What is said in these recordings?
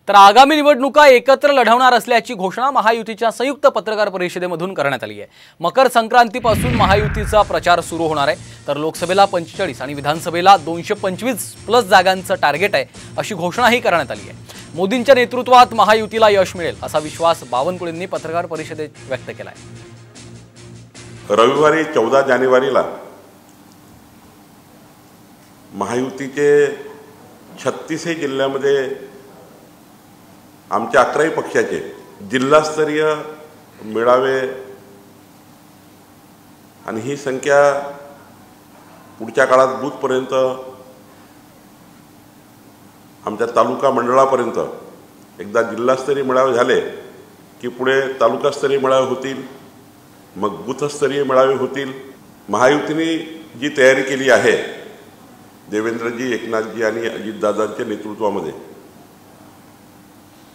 तर आगामी निवडणुका एकत्र लढवणार असल्याची घोषणा महायुतीच्या संयुक्त पत्रकार परिषदेमधून करण्यात आली आहे। मकर संक्रांतीपासून महायुतीचा प्रचार सुरू होणार आहे। तर लोकसभेला 45 आणि विधानसभेला 225 प्लस जागांचं टार्गेट आहे अशी घोषणाही करण्यात आली आहे। मोदींच्या नेतृत्वात महायुतीला यश मिळेल असा विश्वास बावनकुळेंनी पत्रकार परिषदेत व्यक्त केला आहे। रविवारी 14 जानेवारीला महायुतीचे 36 जिल्ह्यामध्ये आमच्या 11 पक्षाचे जिल्हास्तरीय मेळावे आणि ही संख्या पुढच्या काळात बूथपर्यंत आमच्या तालुका मंडळापर्यंत एकदा जिल्हास्तरीय मेळावे झाले की पुढे तालुकास्तरीय मेळावे होतील, मग बूथस्तरीय मेळावे होतील। महायुतीने जी तयारी केली आहे देवेंद्रजी, एकनाथजी आणि अजितदादांच्या नेतृत्वामध्ये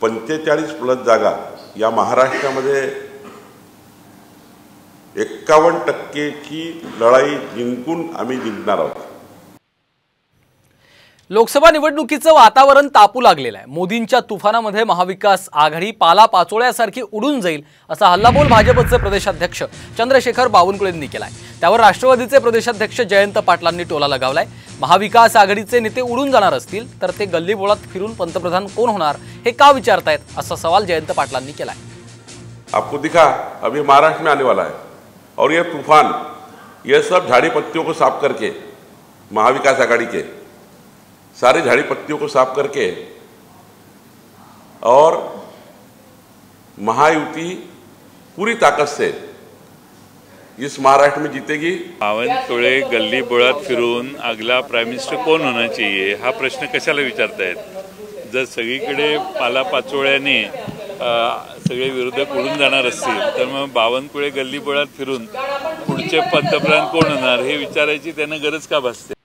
45 प्लस जागा या महाराष्ट्रामध्ये 51% लढाई जिंकून आम्ही जिंकणार आहोत। लोकसभा निवडणुकीचं वातावरण तापू लागलेलं आहे। मोदींच्या तुफानामध्ये महाविकास आघाडी पाला पाचोळ्यासारखी उडून जाईल असा हल्लाबोल भाजपचे प्रदेशाध्यक्ष चंद्रशेखर बावनकुळेंनी केलाय। त्यावर राष्ट्रवादीचे प्रदेशाध्यक्ष जयंत पाटलांनी टोला लगावलाय। महाविकास आघाडीचे नेते उडून जाणार असतील तर ते गल्लीबोळात फिरून पंतप्रधान कोण होणार हे का विचारतायत असा सवाल जयंत पाटलांनी केलाय। आपको दिखा अभी महाराष्ट्र में आने वाला है और ये तूफान ये सब झाड़ी पत्तियों को साफ करके महाविकास आघाड़ी के सारे झाड़ी पत्तियों को साफ करके और महायुति पूरी ताकत से इस महाराष्ट्र में जीतेगी। बावनकुळे गल्ली बोळात फिरून अगला प्राइम मिनिस्टर कौन होना चाहिए हा प्रश्न कशाला विचारतायत। जर सगळीकडे पालापाचोळ्याने सगळे विरोधक उडून जाणार असतील तर मग बावनकुळे गल्ली बोळात फिरून पुढचे पंतप्रधान कोण होणार हे विचारायची त्यांना गरज का भासते।